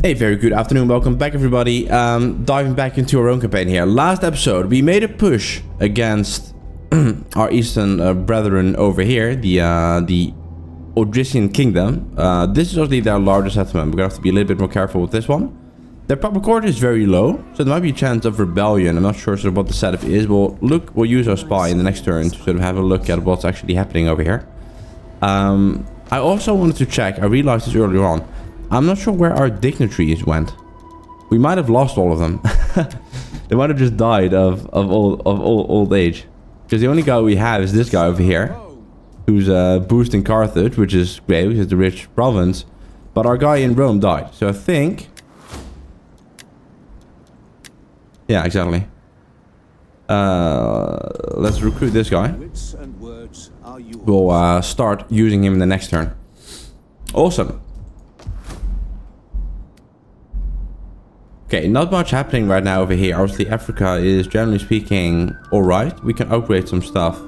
Hey, very good afternoon. Welcome back, everybody. Diving back into our own campaign here. Last episode, we made a push against our eastern brethren over here, the Odrysian Kingdom. This is obviously their largest settlement. We're gonna have to be a little bit more careful with this one. Their public order is very low, so there might be a chance of rebellion. I'm not sure sort of what the setup is. We'll use our spy in the next turn to sort of have a look at what's actually happening over here. I also wanted to check. I realized this earlier on. I'm not sure where our dignitaries went. We might have lost all of them. They might have just died of old age. Because the only guy we have is this guy over here, who's boosting Carthage, which is great, which is the rich province. But our guy in Rome died. So I think... yeah, exactly. Let's recruit this guy. We'll start using him in the next turn. Awesome. Okay, not much happening right now over here. Obviously, Africa is, generally speaking, alright. We can upgrade some stuff.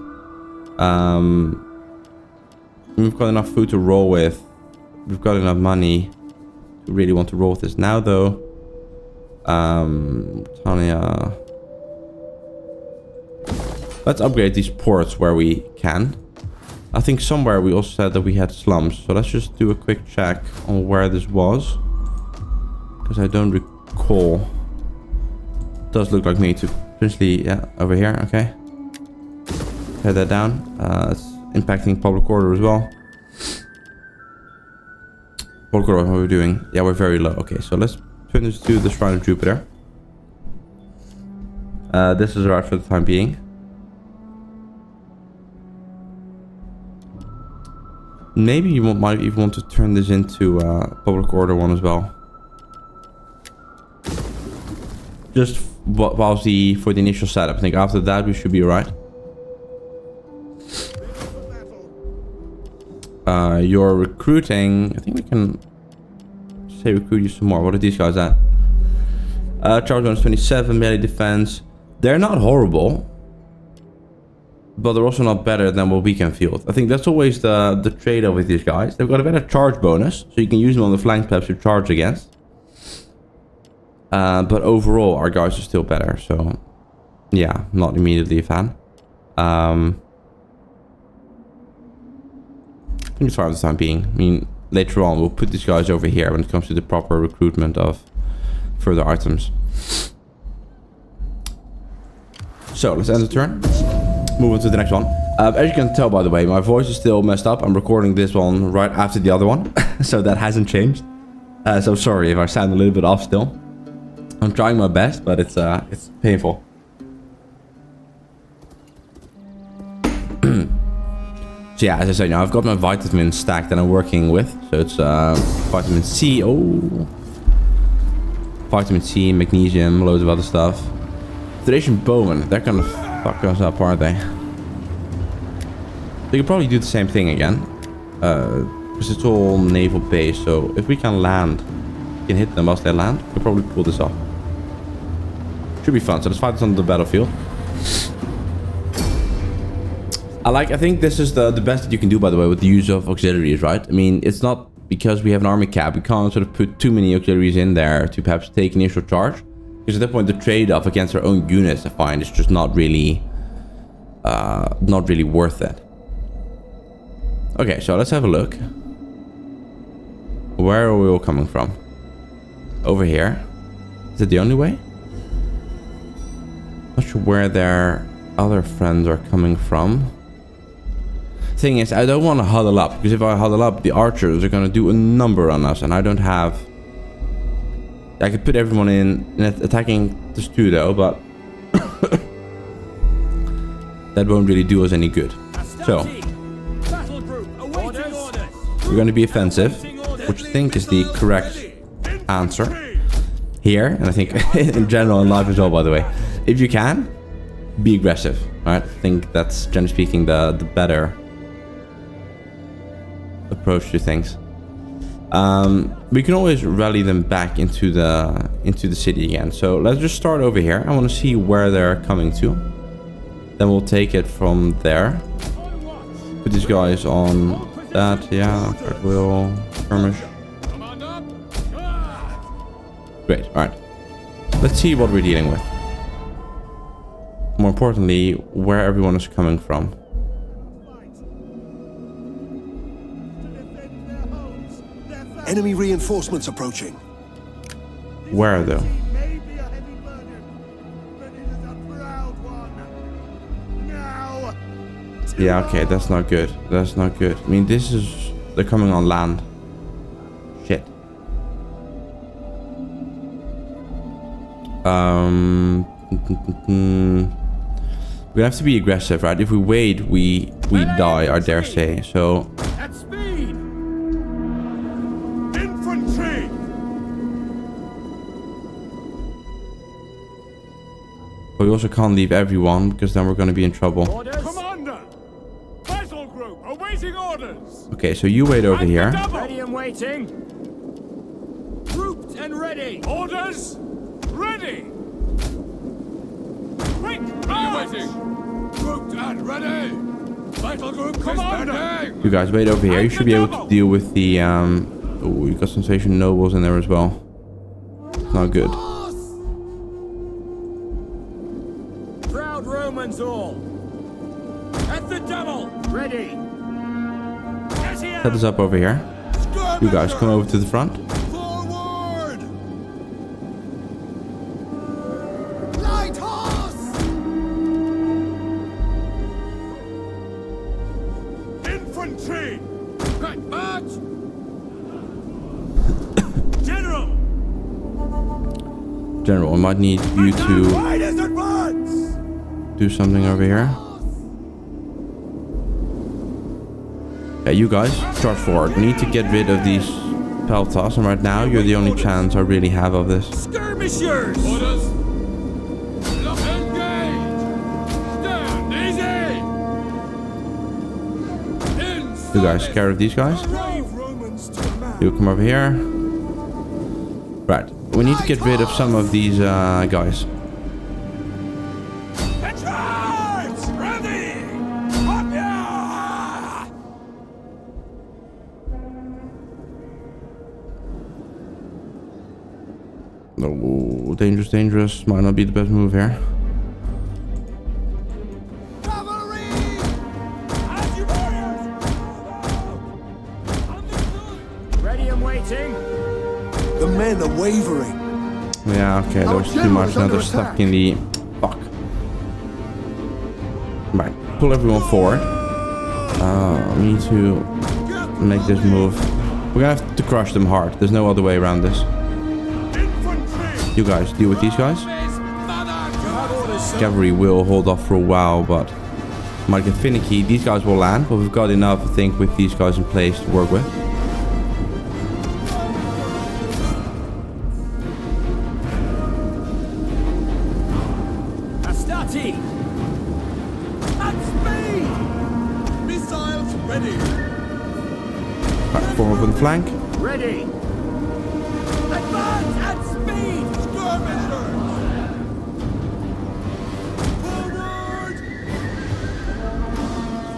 We've got enough food to roll with. We've got enough money to really want to roll with this now, though. Tanya. Let's upgrade these ports where we can. I think somewhere we also said that we had slums. So let's just do a quick check on where this was. Because I don't recall. Does look like me to potentially, yeah, over here. Okay, tear that down. It's impacting public order as well. Public order, what are we doing? Yeah, we're very low. Okay, so let's turn this to the Shrine of Jupiter. This is right for the time being. Maybe you might even want to turn this into public order one as well. Just for the initial setup. I think after that we should be alright. You're recruiting. I think we can say recruit you some more. What are these guys at? Charge bonus 27, melee defense. They're not horrible, but they're also not better than what we can field. I think that's always the trade-off with these guys. They've got a better charge bonus, so you can use them on the flank perhaps to charge against. But overall, our guys are still better, so yeah, not immediately a fan. I think it's fine for the time being. I mean, later on, we'll put these guys over here when it comes to the proper recruitment of further items. So, let's end the turn. Move on to the next one. As you can tell, by the way, my voice is still messed up. I'm recording this one right after the other one, so that hasn't changed. So sorry if I sound a little bit off still. I'm trying my best, but it's painful. So yeah, as I said, now I've got my vitamins stacked that I'm working with. So it's vitamin C. Oh, vitamin C, magnesium, loads of other stuff. Thracian bowmen, they're gonna fuck us up, aren't they? They could probably do the same thing again, because it's all naval based. So if we can land, we can hit them whilst they land. We'll probably pull this off. Should be fun. So let's fight this on the battlefield. I think this is the best that you can do, by the way, with the use of auxiliaries, right? I mean, it's not because we have an army cap. We can't sort of put too many auxiliaries in there to perhaps take initial charge. Because at that point, the trade-off against our own units, I find, is just not really worth it. Okay, so let's have a look. Where are we all coming from? Over here. Is it the only way? Not sure where their other friends are coming from. Thing is, I don't want to huddle up, because if I huddle up, the archers are going to do a number on us, and I don't have... I could put everyone in attacking this too, though, but that won't really do us any good. So we're going to be offensive, which I think is the correct answer here, and I think in general in life as well, by the way. If you can, be aggressive, right? I think that's, generally speaking, the better approach to things. We can always rally them back into the city again. So let's just start over here. I want to see where they're coming to. Then we'll take it from there. Put these guys on that, yeah. Will skirmish. Great. All right. Let's see what we're dealing with. More importantly, where everyone is coming from. Enemy reinforcements approaching. Where though? Yeah, okay, that's not good. That's not good. I mean, this is... They're coming on land. Shit. We have to be aggressive, right? If we wait, we die, I dare say. So... At speed! Infantry! But we also can't leave everyone, because then we're going to be in trouble. Orders. Commander! Battle group awaiting orders! Okay, so you wait over here. Ready and waiting. Grouped and ready. Orders! Ready! Quick! Waiting! Grouped and ready! Battle group commander! You guys wait over here. You should be able to deal with the... Oh, you got some station nobles in there as well. Not good. Proud Romans all! At the devil! Ready! Set this up over here. You guys come over to the front. Forward! Light horse! Infantry! Right, march! General! General, I might need you to Riders advance! do something over here. Yeah, you guys, charge forward. We need to get rid of these peltas, and right now you're the only chance I really have of this. Skirmishers! Orders! Lock engage! Stand easy! You guys scared of these guys? Brave Romans to a man! You come over here. Right, we need to get rid of some of these guys. Charge! Ready! Up ya! Oh, dangerous, dangerous. Might not be the best move here. Cavalry! As you warriors! Ready and waiting. The men are wavering. Yeah, okay, that was too much. Now they're stuck in the... Fuck. Right, pull everyone forward. We need to make this move. We're gonna have to crush them hard. There's no other way around this. You guys, deal with these guys. Cavalry will hold off for a while, but might get finicky. These guys will land, but we've got enough, I think, with these guys in place to work with. Astati! At speed! Missiles ready. Right, form up on the flank. Ready! Advance at speed! Skirmishers! Forward!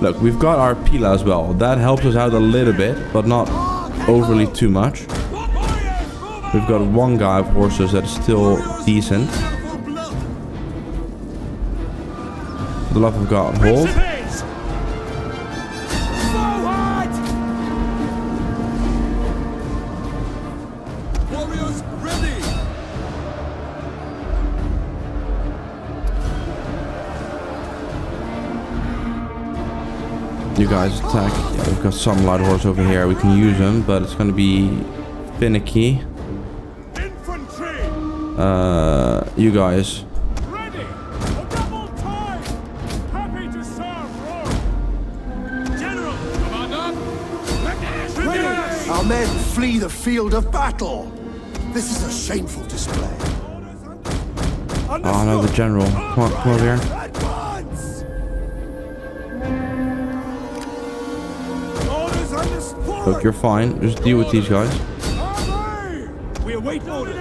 Look, we've got our Pila as well. That helps us out a little bit, but not overly too much. We've got one guy of horses that is still decent. For the love of God, hold. Warriors ready. You guys attack. Yeah, we've got some light horse over here. We can use them, but it's gonna be finicky. Infantry! You guys. Ready! A double time! Happy to serve Rome! General! Commander! Ready! Our men flee the field of battle. This is a shameful display. Oh no, the general. Come on, come over here. Advance! Orders understood! Look, you're fine. Just deal with these guys. We await orders!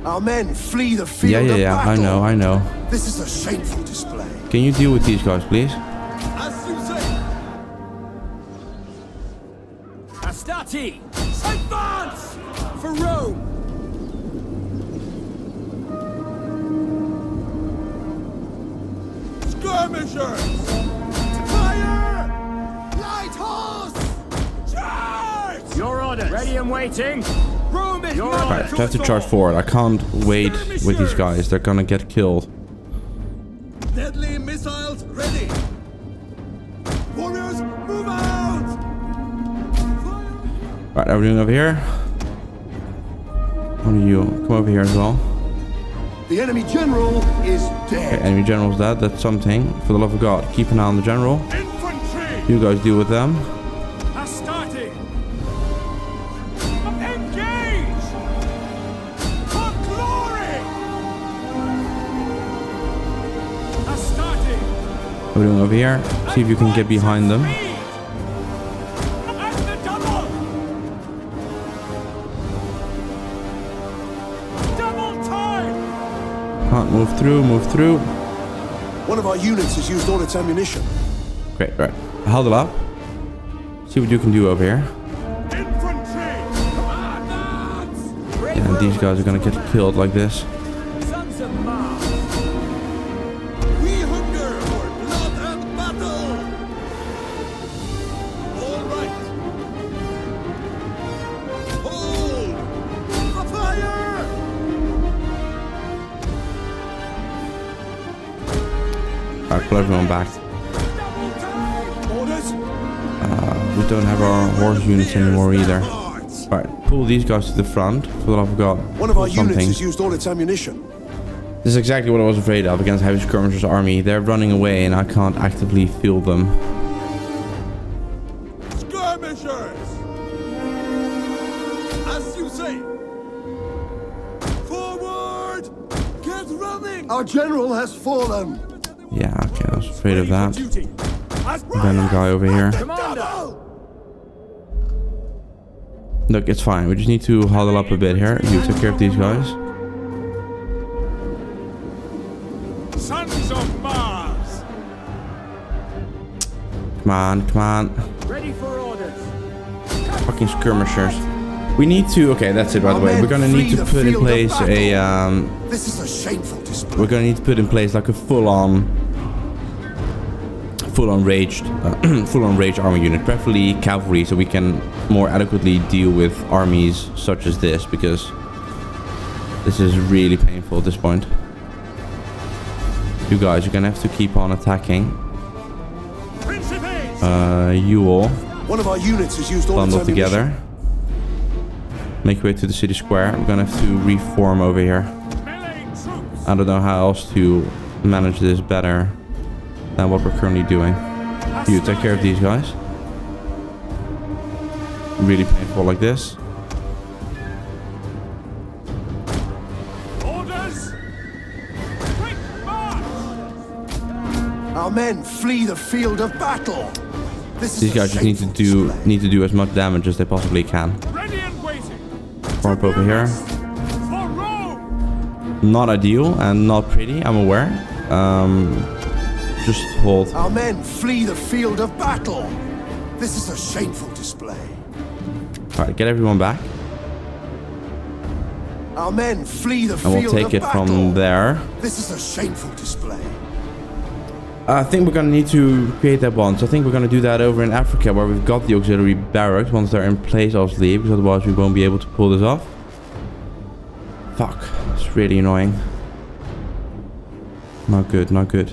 Our men flee the field of Yeah. battle. I know. This is a shameful display. Can you deal with these guys, please? As you say. Astati! Advance! For Rome! Skirmishers! Fire! Light horse! Charge! Your orders. Ready and waiting. Room is Your not Right, I have to charge forward. I can't wait with these guys. They're gonna get killed. Deadly missiles ready! Warriors, move out! Right, are we doing over here? What are you? Come over here as well. The enemy general is Okay, dead. enemy general's dead. That's something. For the love of God, keep an eye on the general. infantry! You guys deal with them. Starting! Engage! For glory! Starting! What are we doing over here? See if you can get behind them. And the double! Double time! Can't move through. Move through. One of our units has used all its ammunition. Great. Right. Huddle up. See what you can do over here. Infantry! Commands! And these guys are gonna get killed like this. Sons of Mars. We hunger for blood and battle! All right! Hold! For fire! Alright, pull everyone back. Double time! Orders! We don't have our horse units anymore either. Alright, pull these guys to the front. For the love of God. One of our Pull units something. has used all its ammunition. This is exactly what I was afraid of against heavy skirmishers army. They're running away and I can't actively field them. Skirmishers! As you say. Forward! Get running! Our general has fallen. Yeah, okay, I was afraid of that. Duty! As Venom guy over here. Commander. Look, it's fine. We just need to huddle up a bit here. You take care of these guys. Sons of Mars! Come on, come on. Ready for orders. Fucking skirmishers. We need to... Okay, that's it, by the way. We're gonna need to put in place a... This is a shameful display. We're gonna need to put in place like a full-on raged army unit, preferably cavalry, so we can more adequately deal with armies such as this, because this is really painful at this point. You guys, you're gonna have to keep on attacking. Principes! You all One of our units has used all its bundle ammunition. together. Make your way to the city square. We're gonna have to reform over here. Melee troops! I don't know how else to manage this better than what we're currently doing. You take care of these guys. Really painful like this. Orders! Quick march! Our men flee the field of battle. This is These a guys just shameful display. need to do as much damage as they possibly can. Ready and waiting! Form up over here. For Rome! Not ideal and not pretty, I'm aware. Just hold. Our men flee the field of battle. This is a shameful display. Alright, get everyone back. Our men flee the And field we'll take of it battle. from there. This is a shameful display. I think we're gonna need to create that one. So I think we're gonna do that over in Africa, where we've got the auxiliary barracks. Once they're in place, obviously, because otherwise we won't be able to pull this off. Fuck, it's really annoying. Not good, not good.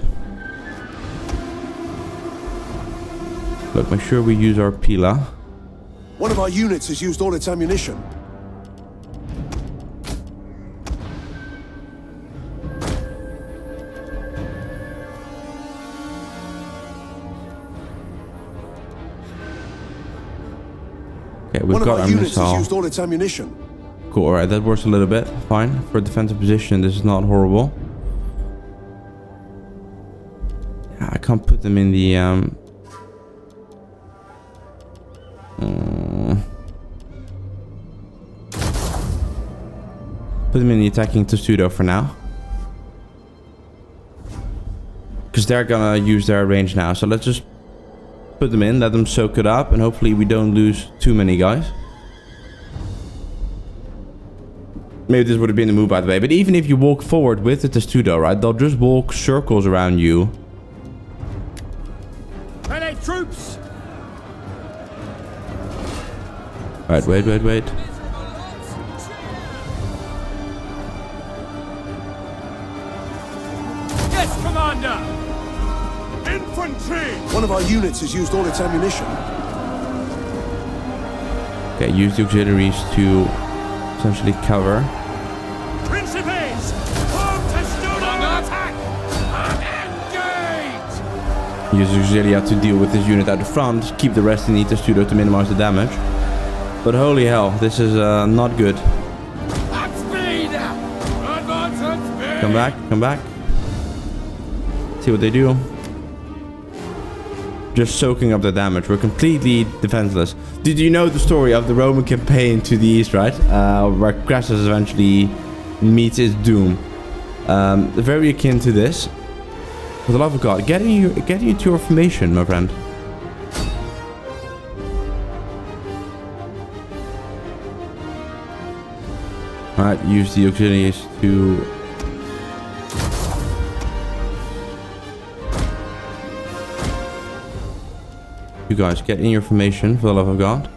Look, make sure we use our Pila. One of our units has used all its ammunition. Okay, we've One of got our our units has missile. used all its ammunition. Cool, alright, that works a little bit. Fine. For a defensive position, this is not horrible. Yeah, I can't put them in the put them in the attacking testudo for now. Because they're gonna use their range now. So let's just put them in, let them soak it up, and hopefully we don't lose too many guys. Maybe this would have been the move, by the way. But even if you walk forward with the testudo, right, they'll just walk circles around you troops! Right, wait. Yes, Commander! Infantry! One of our units has used all its ammunition. Okay, use the auxiliaries to essentially cover. Principes! Home to Studo attack! Engage! Use auxilia to deal with this unit at the front. Keep the rest in the Testudo to minimize the damage. But holy hell, this is not good. At speed! Advance at speed! Come back. See what they do. Just soaking up the damage. We're completely defenseless. Did you know the story of the Roman campaign to the east, right? Where Crassus eventually meets his doom. Very akin to this. For the love of God, getting you to your formation, my friend. Alright, use the auxiliaries to... You guys, get in your formation, for the love of God.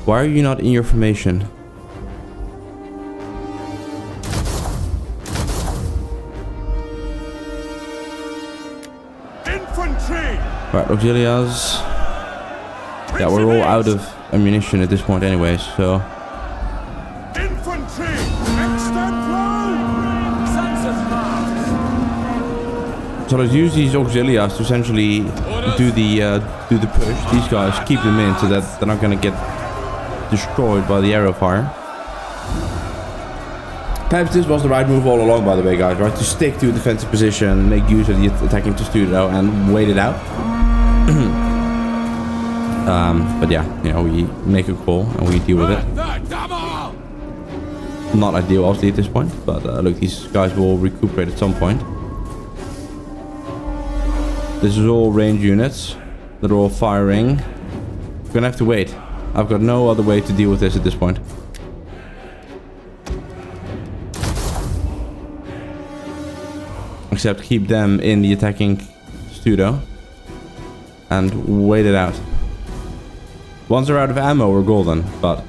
Why are you not in your formation? Infantry! Right, auxiliaries. Yeah, we're all out of ammunition at this point anyways, so... Infantry! Extend flow! Sons of Mars! So let's use these auxiliaries to essentially do the push. These guys, keep them in so that they're not gonna get destroyed by the arrow fire. Perhaps this was the right move all along, by the way, guys, right? To stick to a defensive position, make use of the attacking Testudo and wait it out. But yeah, you know, we make a call and we deal with it. Not ideal, obviously, at this point, but look, these guys will recuperate at some point. This is all range units that are all firing. We're gonna have to wait. I've got no other way to deal with this at this point. Except keep them in the attacking Testudo and wait it out. Once they're out of ammo, we're golden, but...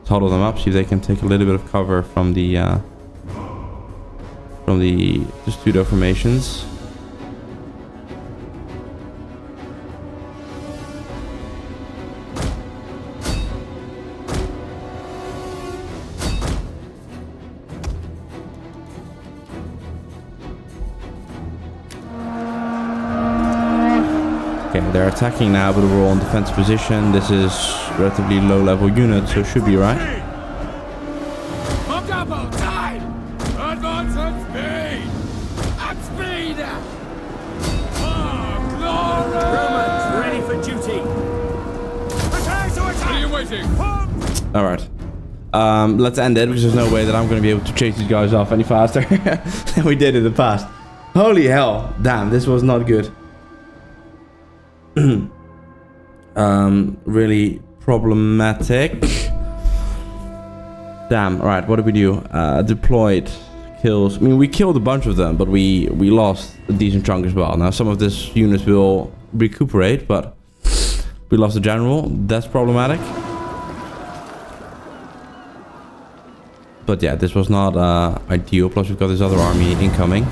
Huddle them up, see if they can take a little bit of cover from the Testudo formations. Okay, they're attacking now, but we're all in defense position. This is relatively low level unit, so should be right. Double time! Advance at speed! At speed! Oh, glory! Romans, ready for duty! Prepare to attack! What are you waiting? Alright. Let's end it, because there's no way that I'm going to be able to chase these guys off any faster than we did in the past. Holy hell. Damn, this was not good. Really problematic. Damn, alright, what did we do? Deployed kills. I mean, we killed a bunch of them, but we lost a decent chunk as well. Now, some of this units will recuperate, but we lost the general. That's problematic. But yeah, this was not ideal. Plus, we've got this other army incoming.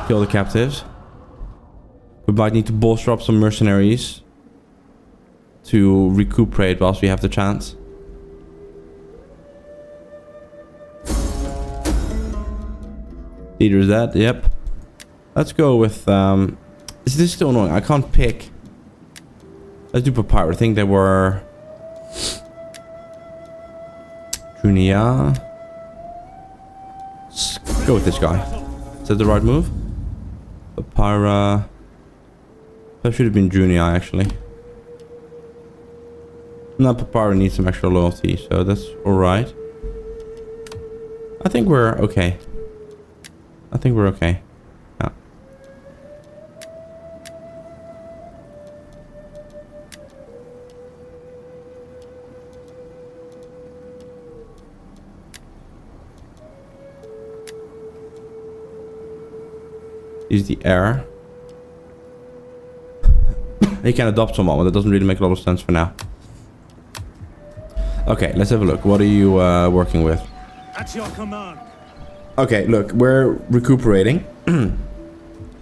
Kill the captives. We might need to bolster up some mercenaries to recuperate whilst we have the chance. Leader is dead, yep. Let's go with... Is this still annoying? I can't pick. Let's do Papyrus. I think they were... Junia. Let's go with this guy. Is that the right move? Papyrus. That should have been Junia, actually. No, Papyrus needs some extra loyalty, so that's alright. I think we're okay. I think we're okay. Yeah. Use the air. He can adopt someone, but that doesn't really make a lot of sense for now. Okay, let's have a look. What are you working with? At your command. Okay, look, we're recuperating,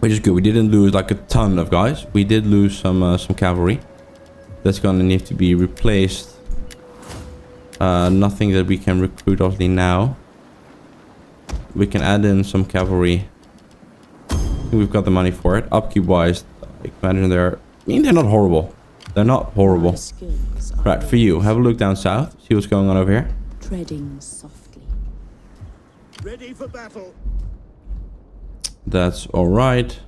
which is good. We didn't lose like a ton of guys. We did lose some cavalry. That's gonna need to be replaced. Nothing that we can recruit obviously now. We can add in some cavalry. I think we've got the money for it. Upkeep wise, I imagine they're not horrible. They're not horrible. Right, for you, have a look down south. See what's going on over here. Treading softly. Ready for battle. That's alright.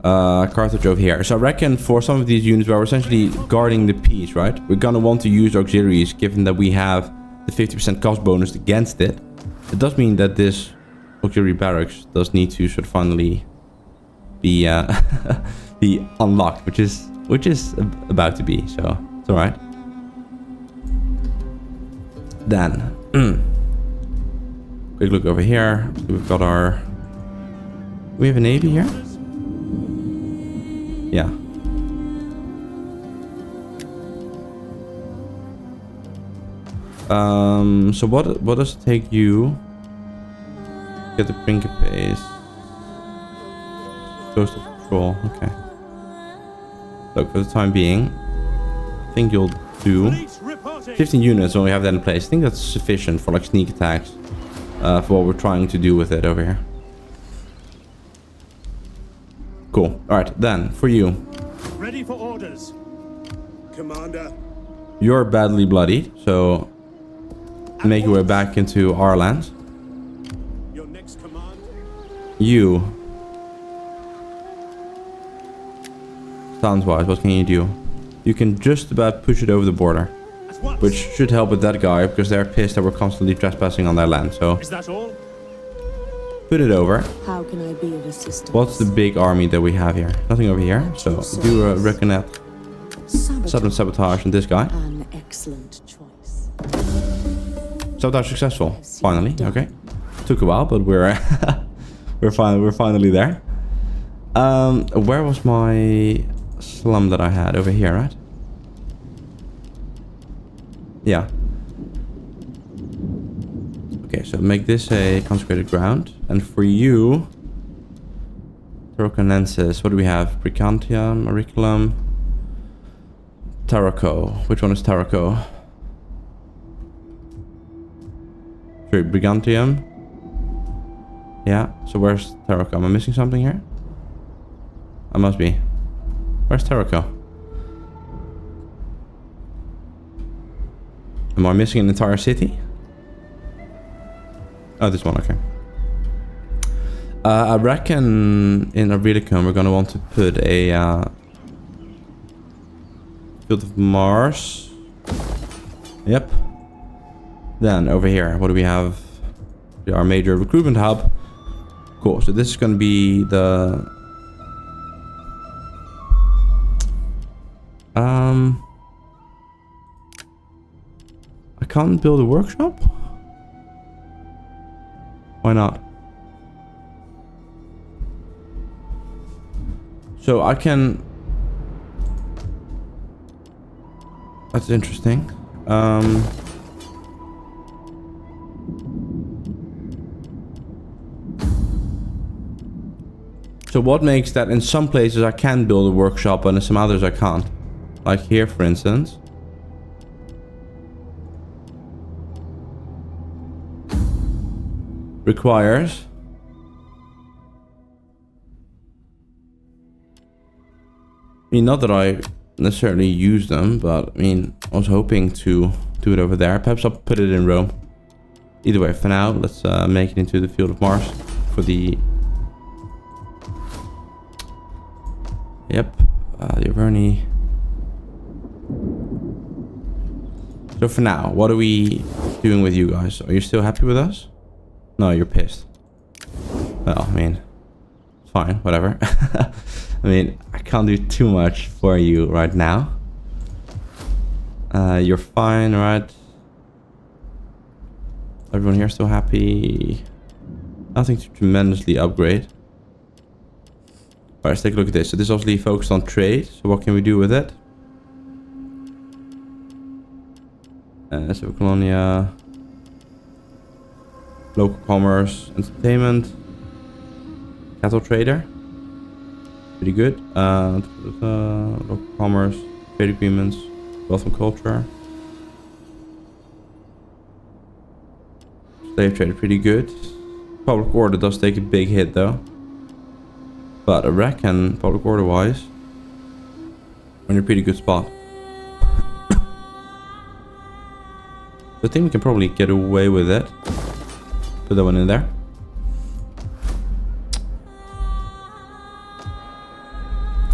Carthage over here. So I reckon for some of these units where we're essentially guarding the peace, right? We're gonna want to use auxiliaries given that we have the 50% cost bonus against it. It does mean that this auxiliary barracks does need to sort of finally be be unlocked, which is about to be, so it's alright. Then quick look over here. We've got our... we have a navy here? Yeah. So what does it take you? Get the Principes. Coast of Control, okay. Look, for the time being, I think you'll do 15 units when we have that in place. I think that's sufficient for like sneak attacks. For what we're trying to do with it over here. Cool. Alright, then, for you. Ready for orders. Commander. You're badly bloodied, so make your way back into our lands. Your next command. You. Stance-wise, what can you do? You can just about push it over the border. Which should help with that guy, because they're pissed that we're constantly trespassing on their land, so... Is that all? put it over. How can I be of assistance? What's the big army that we have here? Nothing over here, so do a reconnect. Sudden sabotage and this guy. An excellent choice. Sabotage successful. Finally, okay. Took a while, but we're we're finally there. Where was my slum that I had? Over here, right? Yeah. Okay, so make this a consecrated ground. And for you, Tarraconensis, what do we have? Brigantium, Auriculum, Tarraco. Which one is Tarraco? Sorry, Brigantium. Yeah, so where's Tarraco? Am I missing something here? I must be. Where's Tarraco? Am I missing an entire city? Oh, this one, okay. I reckon in Auriculum we're gonna want to put a Field of Mars. Yep. Then over here, what do we have? Our major recruitment hub. Cool, so this is gonna be the... I can't build a workshop? Why not? So I can... That's interesting. So what makes that in some places I can build a workshop and in some others I can't? Like here, for instance. Requires I mean, not that I necessarily use them, but I mean, I was hoping to do it over there. Perhaps I'll put it in Rome. Either way, for now, let's make it into the Field of Mars for the... Yep, the Averni. So for now, what are we doing with you guys? Are you still happy with us? No, you're pissed. Well, I mean, fine, whatever. I mean, I can't do too much for you right now. You're fine, right? Everyone here still happy? Nothing to tremendously upgrade. let's take a look at this. So this is obviously focused on trade. So what can we do with it? Civil Colonia, local commerce, entertainment, cattle trader. Pretty good. Local commerce, trade agreements, wealth and culture. Slave trade, pretty good. Public order does take a big hit though. But I reckon, public order wise, we're in a pretty good spot. I think we can probably get away with it. Put that one in there.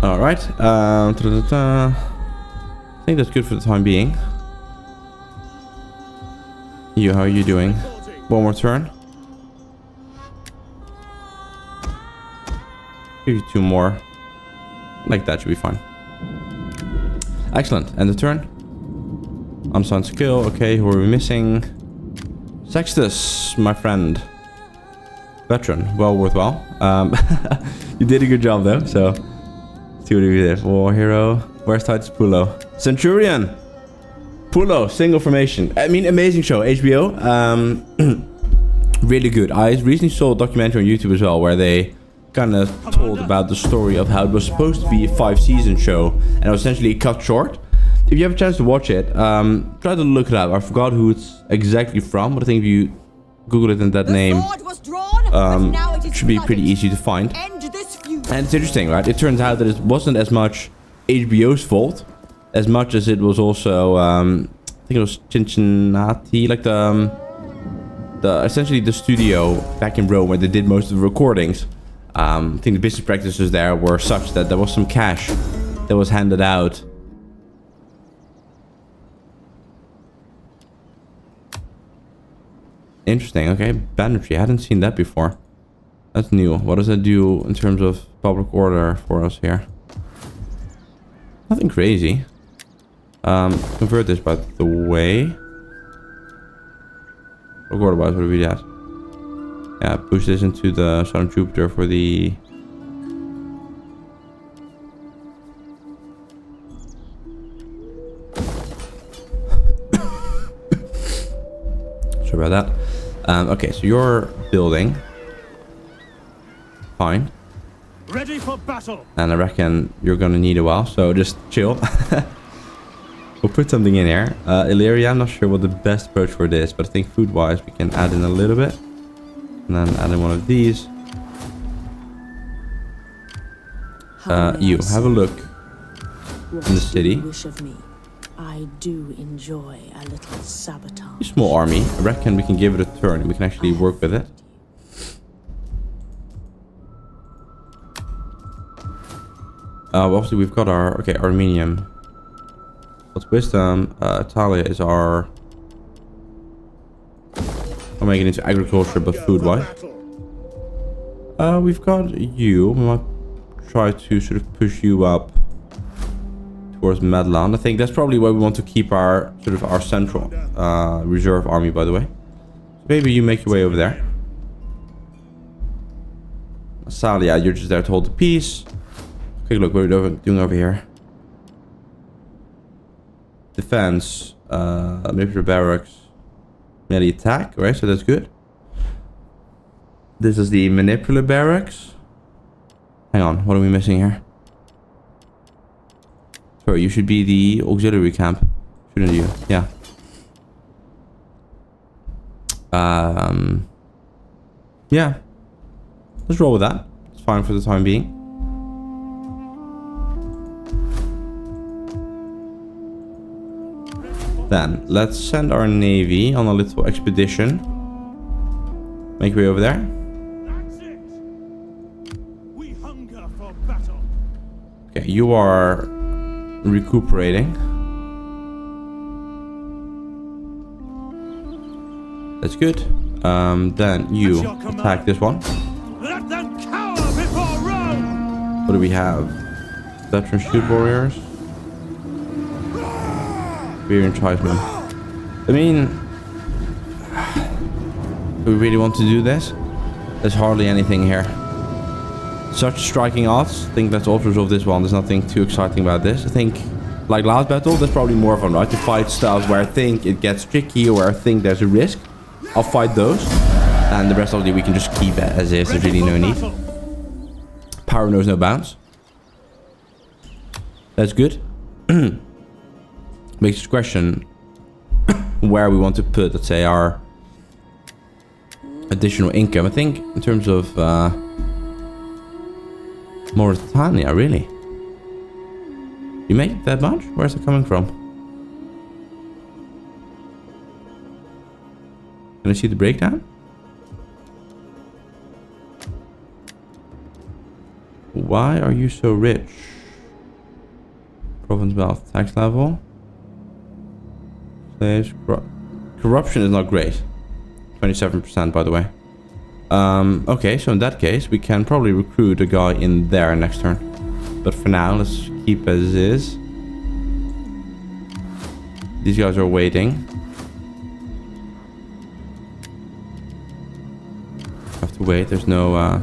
Alright. I think that's good for the time being. You, how are you doing? One more turn. Give you 2 more. Like that should be fine. Excellent. End the turn. Unsigned skill. Okay, who are we missing? Sextus, my friend. Veteran. Well worthwhile. You did a good job though, so let's see what we did. War hero. Where's Titus Pulo? Centurion. Pulo, single formation. I mean, amazing show. HBO. Really good. I recently saw a documentary on YouTube as well where they kind of told about the story of how it was supposed to be a 5-season show and it was essentially cut short. If you have a chance to watch it, try to look it up. I forgot who it's exactly from, but I think if you Google it in that name, it should be pretty easy to find. And it's interesting, right? It turns out that it wasn't as much HBO's fault as much as it was also, I think it was Cincinnati, like the essentially the studio back in Rome where they did most of the recordings. I think the business practices there were such that there was some cash that was handed out. Interesting. Okay, banditry. I hadn't seen that before. That's new. What does that do in terms of public order for us here? Nothing crazy. Convert this by the way. Public order wise, what do we get? Yeah, push this into the Southern Jupiter for the... Sorry about that. Okay, so you're building. Fine. Ready for battle. And I reckon you're gonna need a while, so just chill. We'll put something in here. Illyria, I'm not sure what the best approach for this, but I think food-wise we can add in a little bit. And then add in one of these. You, have a look in the city. Wish of me. I do enjoy a little sabotage. Small army. I reckon we can give it a turn. We can actually work with it. Obviously we've got our... Okay, Armenian. What's wisdom? Italia is our... I'll make it into agriculture, but food-wise. We've got you. We might try to sort of push you up towards Medland. I think that's probably where we want to keep our sort of our central reserve army, by the way. So maybe you make your way over there. Salia, you're just there to hold the peace. Take a look what we're doing over here. Defense, maybe the barracks. Melee attack, right? So that's good. This is the manipulative barracks. Hang on, what are we missing here? Sorry, you should be the auxiliary camp, shouldn't you? Yeah. Yeah. Let's roll with that. It's fine for the time being. Then, let's send our navy on a little expedition. Make way over there. That's it. We hunger for battle. Okay, you are recuperating. That's good. Then you attack this one. Let them cower before Rome. What do we have? Veteran shield warriors. Beer tribesmen. I mean, do we really want to do this? There's hardly anything here. such striking odds. I think let's also resolve this one. There's nothing too exciting about this. I think, like last battle, there's probably more fun, right? To fight stuff where I think it gets tricky or where I think there's a risk. I'll fight those. And the rest of the we can just keep it as is. There's really no need. Power knows no bounds. That's good. Makes us question where we want to put, let's say, our additional income. I think in terms of Mauritania, really. You make that much? Where's it coming from? Can I see the breakdown? Why are you so rich? Province wealth, tax level. Slaves, corruption is not great. 27% by the way. Okay, so in that case, we can probably recruit a guy in there next turn. But for now, let's keep as is. These guys are waiting. Have to wait, there's no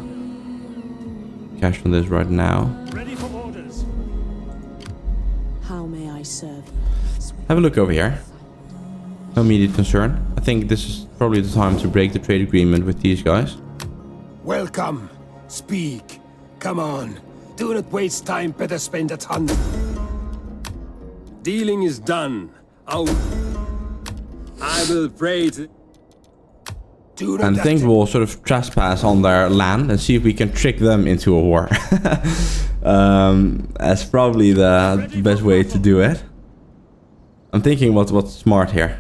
cash on this right now. Ready for orders. How may I serve you? Have a look over here. No immediate concern. I think this is probably the time to break the trade agreement with these guys. Welcome. Speak. Come on. Do not waste time. Better spend a ton. Dealing is done. I will pray to... Do not And I think we'll sort of trespass on their land and see if we can trick them into a war. That's probably the best way to do it. I'm thinking what's smart here.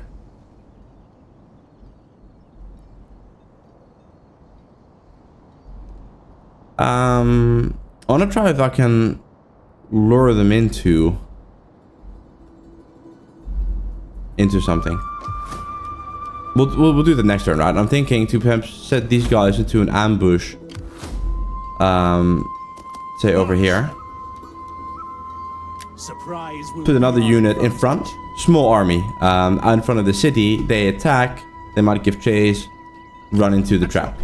I want to try if I can lure them into something. We'll do the next turn, right? I'm thinking to perhaps set these guys into an ambush. Say over here. Surprise will Put another unit in front. Small army. Out in front of the city. They attack. They might give chase. Run into the trap.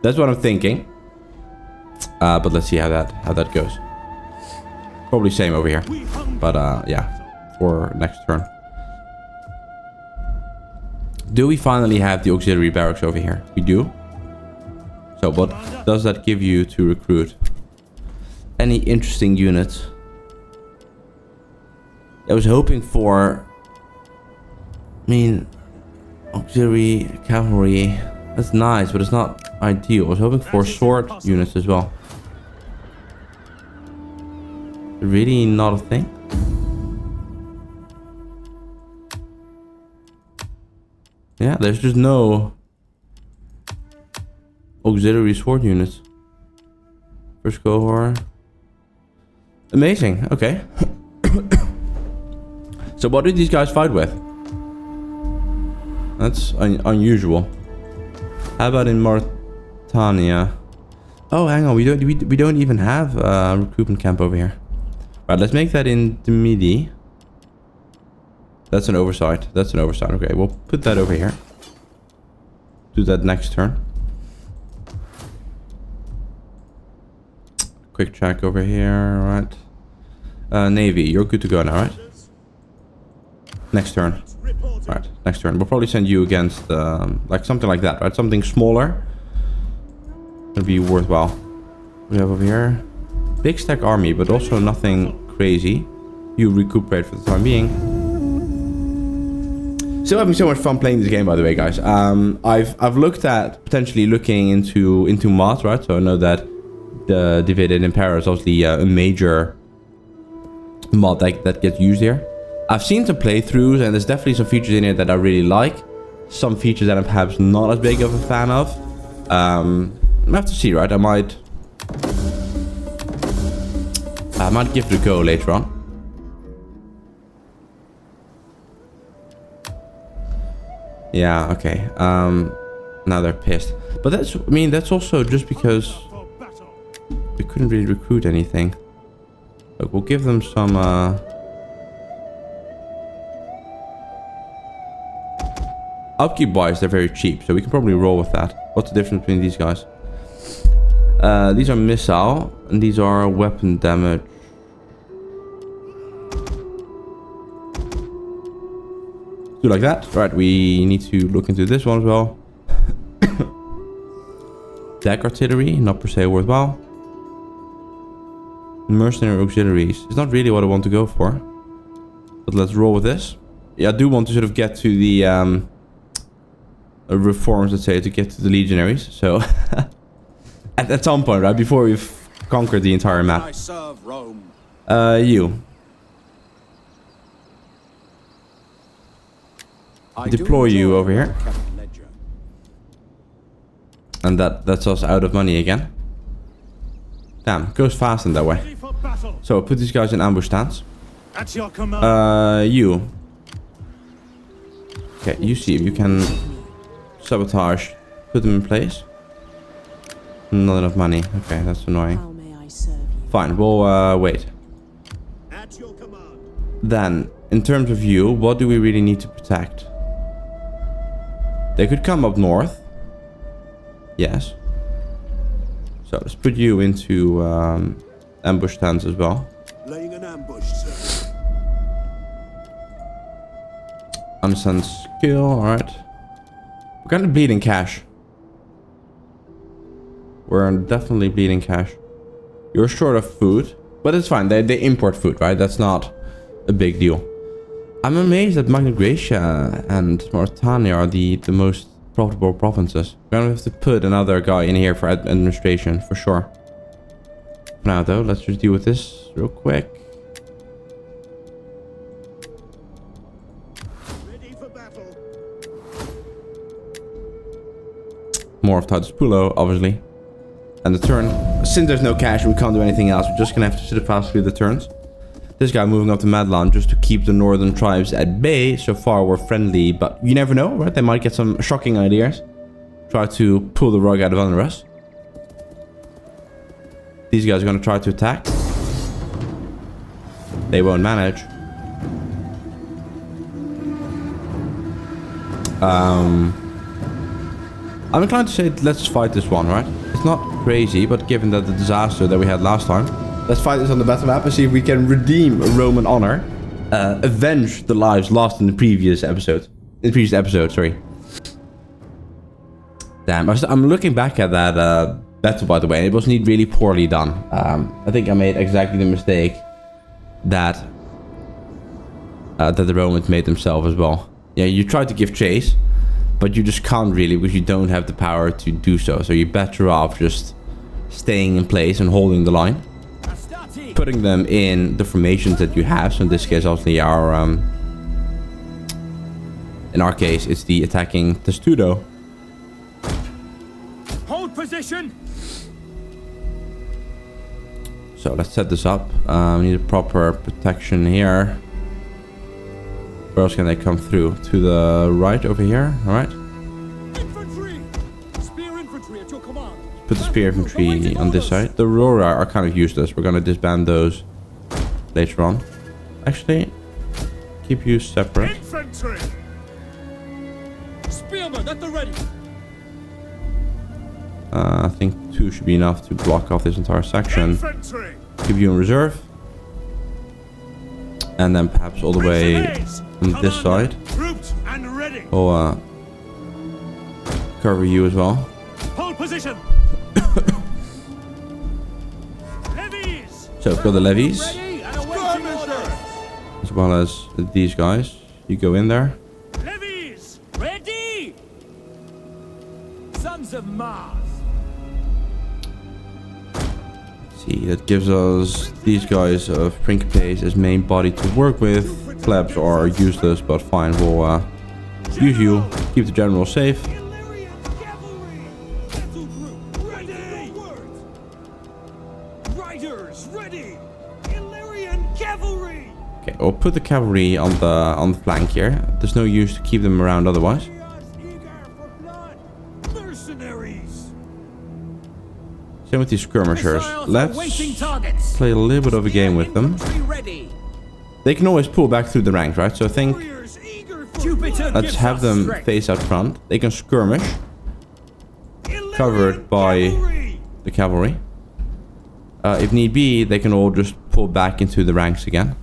That's what I'm thinking. But let's see how that goes. Probably same over here. But yeah, for next turn. Do we finally have the auxiliary barracks over here? We do. So what does that give you to recruit? Any interesting units? I was hoping for... I mean... auxiliary cavalry. That's nice, but it's not ideal. I was hoping for sword units as well. Really not a thing? Yeah, there's just no auxiliary sword units. First cohort. Amazing, okay. So what do these guys fight with? That's unusual. How about in Mauritania? Oh, hang on, we don't even have a recruitment camp over here. Right, let's make that in the Midi. That's an oversight. That's an oversight. Okay, we'll put that over here. Do that next turn. Quick check over here, right? Navy, you're good to go now, right? Next turn. Right, next turn. We'll probably send you against, like something like that, right? Something smaller. It'll be worthwhile. What do we have over here? Big stack army, but also nothing crazy. You recuperate for the time being. Still having so much fun playing this game, by the way, guys. I've looked at potentially looking into mods, right? So I know that the Divided Empire is obviously a major mod that gets used here. I've seen some playthroughs, and there's definitely some features in here that I really like. Some features that I'm perhaps not as big of a fan of. I have to see, right? I might give it a go later on. Yeah, okay. Now they're pissed. But that's, I mean, that's also just because we couldn't really recruit anything. Look, we'll give them some, upkeep wise, they're very cheap, so we can probably roll with that. What's the difference between these guys? These are missile, and these are weapon damage. Do like that. Right, we need to look into this one as well. Deck artillery, not per se worthwhile. Mercenary auxiliaries. It's not really what I want to go for. But let's roll with this. Yeah, I do want to sort of get to the reforms, let's say, to get to the legionaries. So at some point, right, before we've conquered the entire map. I serve Rome. You. Deploy you over here. And that's us out of money again. Damn, goes fast in that way. Ready for battle. So put these guys in ambush stance. At your command. You. Okay, you see if you can sabotage, put them in place. Not enough money. Okay, that's annoying. How may I serve you? Fine, we'll wait. At your command. Then, in terms of you, what do we really need to protect? They could come up north. Yes. So let's put you into ambush stance as well. Laying an ambush, sir. Understand skill, alright. We're kind of bleeding cash. We're definitely bleeding cash. You're short of food, but it's fine. They import food, right? That's not a big deal. I'm amazed that Magna Graecia and Mauritania are the most profitable provinces. We're gonna have to put another guy in here for administration, for sure. For now, though, let's just deal with this real quick. Ready for battle. More of Titus Pulo, obviously. And the turn, since there's no cash and we can't do anything else, we're just gonna have to sit fast through the turns. This guy moving up to Madlan just to keep the northern tribes at bay. So far we're friendly, but you never know, right? They might get some shocking ideas. Try to pull the rug out of under us. These guys are gonna try to attack. They won't manage. I'm inclined to say let's fight this one, right? It's not crazy, but given that the disaster that we had last time, let's fight this on the battle map and see if we can redeem Roman honor. Avenge the lives lost in the previous episode. Sorry. Damn, I'm looking back at that battle, by the way. It was indeed really poorly done. I think I made exactly the mistake that the Romans made themselves as well. Yeah, you try to give chase, but you just can't really because you don't have the power to do so. So you're better off just staying in place and holding the line. Putting them in the formations that you have. So in this case, obviously our in our case, it's the attacking testudo. Hold position. So let's set this up. We need a proper protection here. Where else can they come through? To the right over here. All right. Infantry. Spear infantry at your command. Put the spear infantry on this side. The Aurora are kind of useless. We're gonna disband those later on. Actually, keep you separate. Infantry. Spearmen at the ready. I think 2 should be enough to block off this entire section. Infantry. Keep you in reserve. And then perhaps all the way on this side. Grouped and ready. We'll cover you as well. Hold position. Levies. So we've got the levies. Ready and awaiting orders. As well as these guys. You go in there. Levies. Ready. Sons of Mars. See, that gives us these guys of Principes as main body to work with. Plebs are useless, but fine. We'll use you. Keep the general safe. Illyrian cavalry. Battle group ready. Riders ready. Illyrian cavalry. Okay, we'll put the cavalry on the flank here. There's no use to keep them around otherwise. Eager for blood. Mercenaries. Same with these skirmishers. Let's play a little bit of a game with them. They can always pull back through the ranks, right? So I think let's have them face out front. They can skirmish, covered by the cavalry. If need be, they can all just pull back into the ranks again.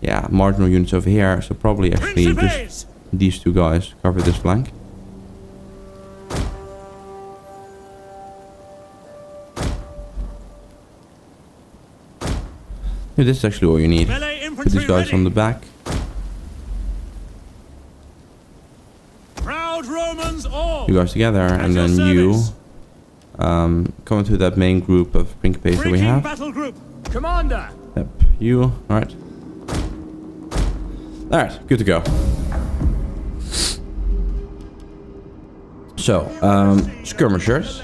Yeah, marginal units over here, so probably actually just these two guys cover this flank. Yeah, this is actually all you need. Put these guys on the back. Proud Romans all. You guys together, and then you come into that main group of principes that we have. Battle group. Commander. Yep, you. Alright. Alright, good to go. So, skirmishers.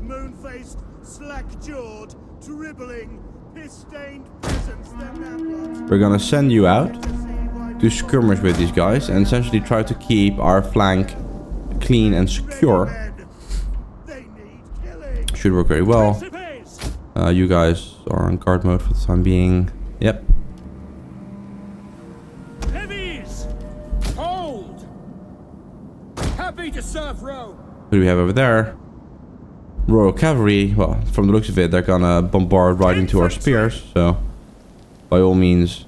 Moon-faced, slack-jawed, dribbling, piss-stained peasants. We're gonna send you out to skirmish with these guys and essentially try to keep our flank clean and secure. Should work very well. You guys are on guard mode for the time being. Yep. Levies, hold. Happy to serve Rome. What do we have over there? Royal Cavalry. Well, from the looks of it, they're gonna bombard right into our spears. So, by all means,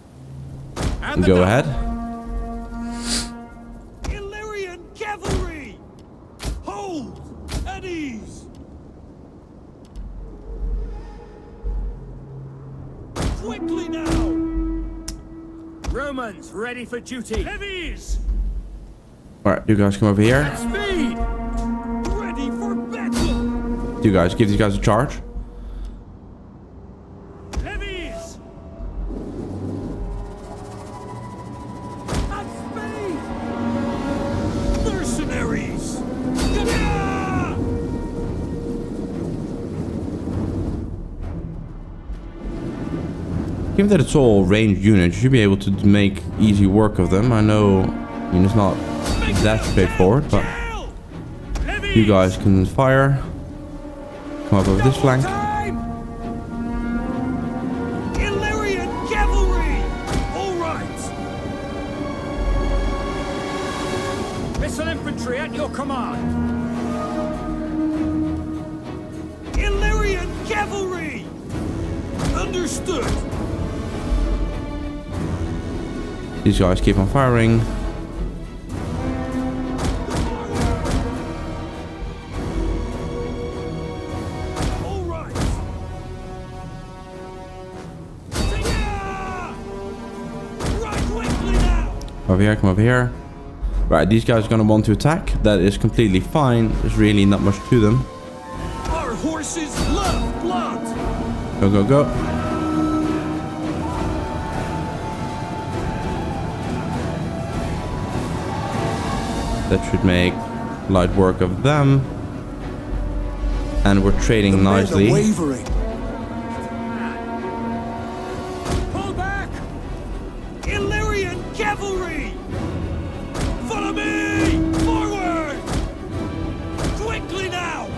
go ahead. Illyrian cavalry, hold at ease. Quickly now. Romans ready for duty. Levies. Alright, you guys come over here. Speed. Ready for battle. You guys, give these guys a charge. Levies. At speed. Mercenaries. Yeah! Given that it's all ranged units, you should be able to make easy work of them. I know, I mean, it's not that straightforward, but you guys can fire. Come up over this flank. Illyrian cavalry! All right! Missile infantry at your command! Illyrian cavalry! Understood! These guys keep on firing. Over here, come over here. Right, these guys are gonna want to attack. That is completely fine. There's really not much to them. Our horses love blood. Go, go, go. That should make light work of them. And we're trading nicely. Wavering. Pull back! Illyrian cavalry! Follow me! Forward! Quickly now!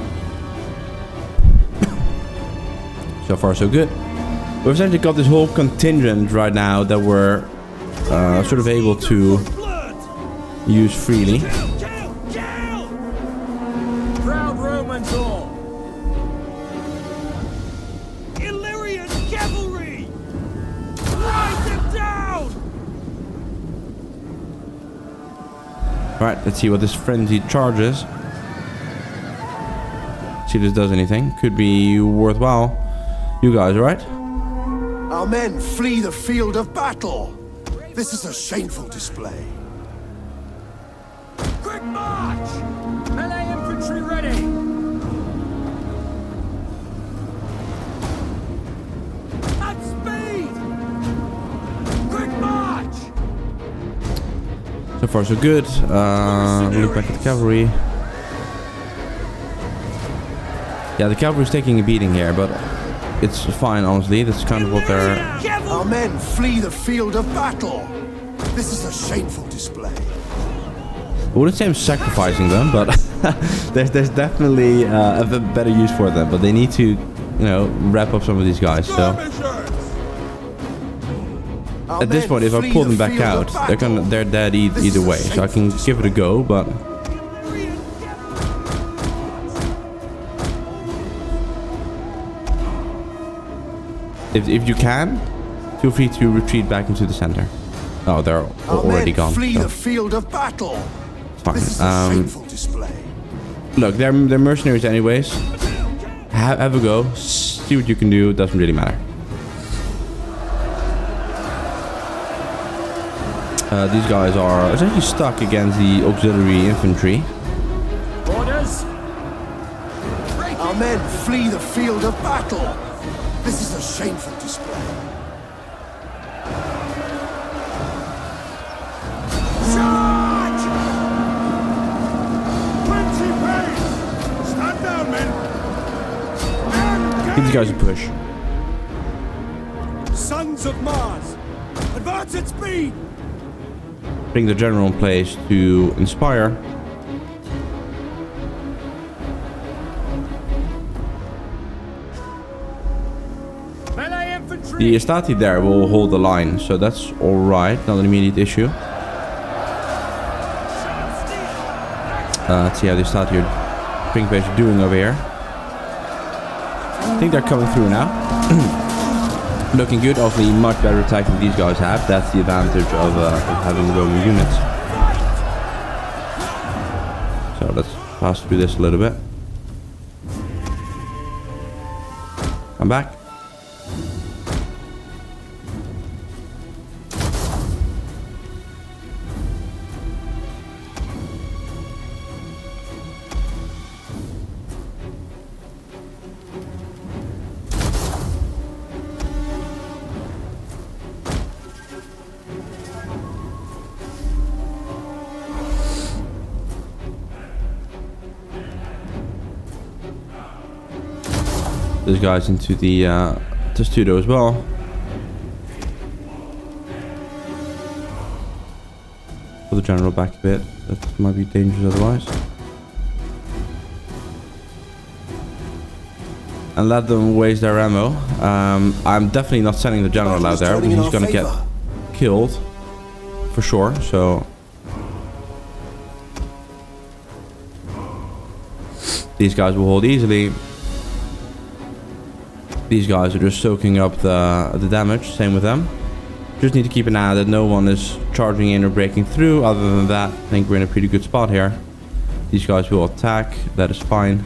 So far, so good. We've essentially got this whole contingent right now that we're sort of able to use freely. Kill! Proud Romans all! Illyrian cavalry! Ride them down! Right, let's see what this frenzied charge is. See if this does anything. Could be worthwhile. You guys, alright? Our men flee the field of battle. This is a shameful display. Quick march! Melee infantry ready! At speed! Quick march! So far, so good. Look back at the cavalry. Yeah, the cavalry's taking a beating here, but it's fine, honestly. That's kind of what they're... Our men flee the field of battle. This is a shameful display. I wouldn't say I'm sacrificing them, but there's definitely a better use for them. But they need to, you know, wrap up some of these guys. So at this point, if I pull them back out, they're dead either way. So I can give it a go, but If you can, feel free to retreat back into the center. Oh, they're already gone. Flee So. the field of battle. Fine. This is a shameful display. Look, they're mercenaries anyways. Have a go. See what you can do. Doesn't really matter. These guys are essentially stuck against the auxiliary infantry. Orders. Our men flee the field of battle. This is a shameful display. Charge! 20 pace! Stand down, men! Give these guys a push. Sons of Mars! Advance at speed! Bring the general in place to inspire. Melee infantry. The Estati there will hold the line, so that's alright, not an immediate issue. Let's see how the Estati are pink base are doing over here. I think they're coming through now. Looking good, obviously much better attack than these guys have. That's the advantage of having Roman units. So let's pass through this a little bit. Come back. Those guys into the testudo as well. Pull the general back a bit. That might be dangerous otherwise. And let them waste their ammo. I'm definitely not sending the general out there because he's gonna get killed for sure. So these guys will hold easily. These guys are just soaking up the damage. Same with them. Just need to keep an eye that no one is charging in or breaking through. Other than that, I think we're in a pretty good spot here. These guys will attack. That is fine.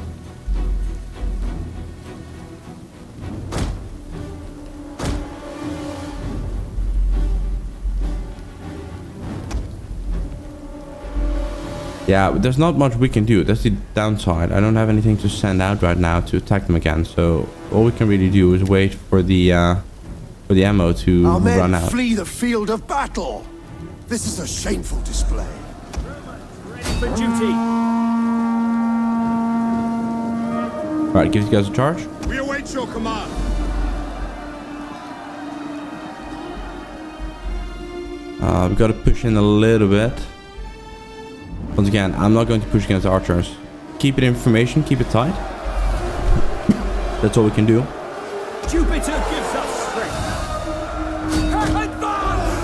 Yeah, but there's not much we can do. That's the downside. I don't have anything to send out right now to attack them again. So all we can really do is wait for the ammo to Our men run out. flee the field of battle. This is a shameful display. Ready for duty. Right, give these guys a charge. We await your command. We've got to push in a little bit. Once again, I'm not going to push against archers. Keep it information, keep it tight. That's all we can do. Jupiter gives us strength. Advance!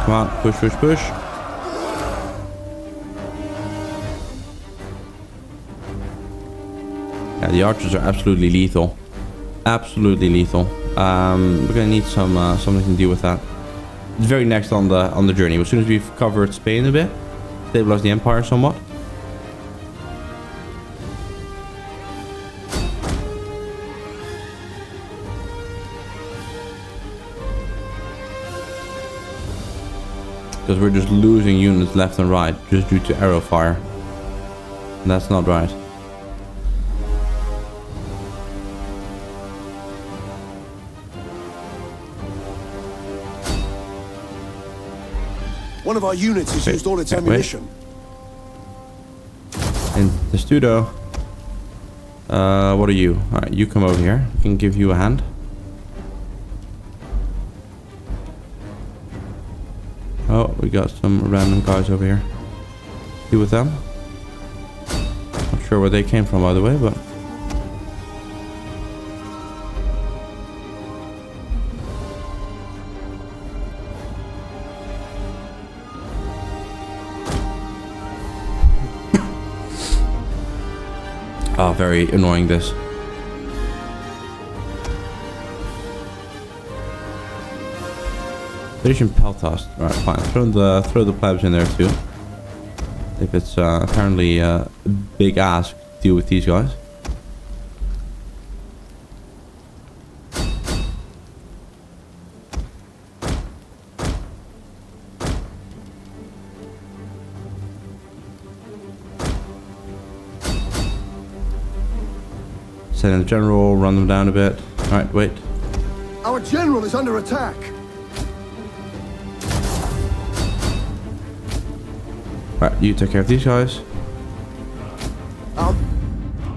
Come on, push, push, push. Yeah, the archers are absolutely lethal. Absolutely lethal. We're gonna need something to deal with that. It's very next on the journey. As soon as we've covered Spain a bit, stabilize the empire somewhat. Because we're just losing units left and right just due to arrow fire. And that's not right. One of our units has used all its ammunition. In the studio. What are you? Alright, you come over here. I can give you a hand. Oh, we got some random guys over here. Deal with them. Not sure where they came from, by the way, but... Oh, very annoying this. Station Peltast. Right, fine. Throw the plebs in there too. If it's apparently a big ask to deal with these guys. Send in the general, run them down a bit. Alright, wait. Our general is under attack. Alright, you take care of these guys.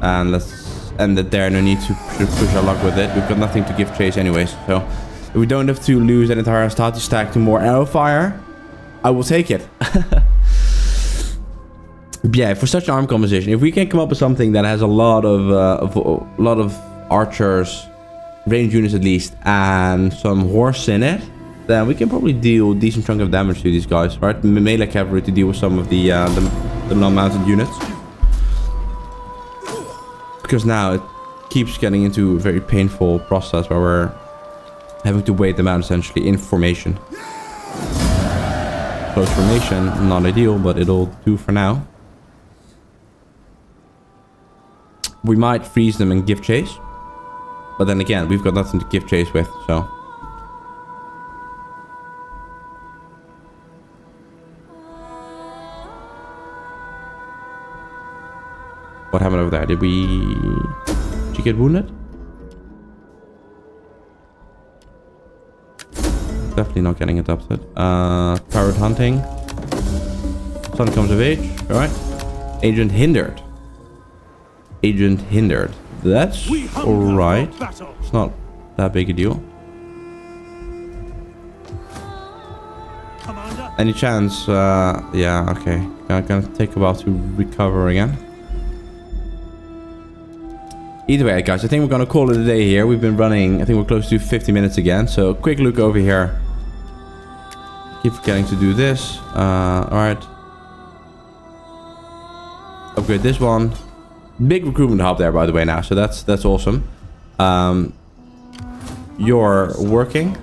And let's end it there. No need to push our luck with it. We've got nothing to give chase anyways. So if we don't have to lose an entire status stack to more arrow fire, I will take it. Yeah, for such an arm composition, if we can come up with something that has a lot of archers, range units at least, and some horse in it, then we can probably deal a decent chunk of damage to these guys, right? Melee cavalry to deal with some of the non-mounted units. Because now it keeps getting into a very painful process where we're having to wait them out essentially in formation. Close formation, not ideal, but it'll do for now. We might freeze them and give chase. But then again, we've got nothing to give chase with, so... What happened over there? Did you get wounded? Definitely not getting adopted. Pirate hunting. Son comes of age. Alright. Agent hindered. Agent hindered. That's alright. It's not that big a deal. Any chance? Yeah, okay. Gonna take a while to recover again. Either way, guys, I think we're gonna call it a day here. We've been running, I think we're close to 50 minutes again. So quick look over here. Keep forgetting to do this. Alright. Upgrade this one. Big recruitment hub there, by the way, now. So that's awesome. You're working.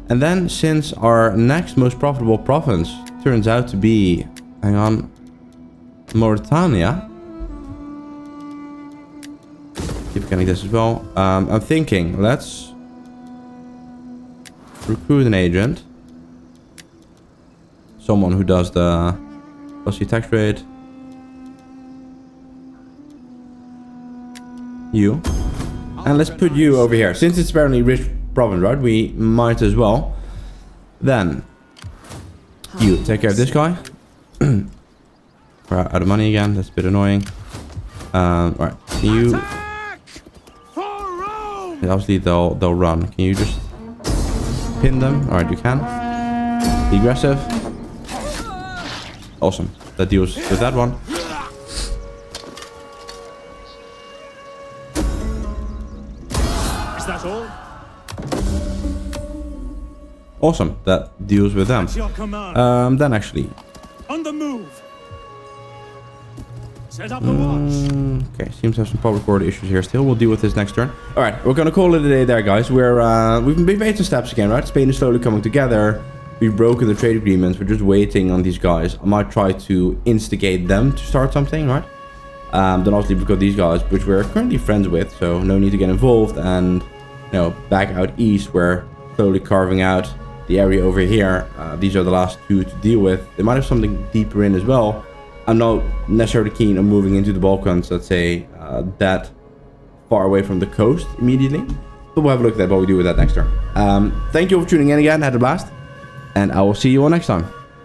And then, since our next most profitable province turns out to be, hang on, Mauritania. Keep getting this as well. I'm thinking, let's recruit an agent. Someone who does the tax rate. You. And let's put you over here. Since it's apparently rich province, right? We might as well. Then you take care of this guy. We're out of money again. That's a bit annoying. Right. You. Obviously they'll run. Can you just pin them? Alright, you can. Be aggressive. Awesome. That deals with that one. Is that all? Awesome. That deals with them. Then actually. On the move. Set up the watch. Okay, seems to have some public order issues here still. We'll deal with this next turn. Alright, we're gonna call it a day there, guys. We've made some steps again, right? Spain is slowly coming together. We've broken the trade agreements. We're just waiting on these guys. I might try to instigate them to start something, right? Then obviously we've got these guys, which we're currently friends with, so no need to get involved. And, you know, back out east, we're slowly carving out the area over here. These are the last two to deal with. They might have something deeper in as well. I'm not necessarily keen on moving into the Balkans, let's say, that far away from the coast immediately. But we'll have a look at that, what we do with that next turn. Thank you all for tuning in again. Had a blast. And I will see you all next time.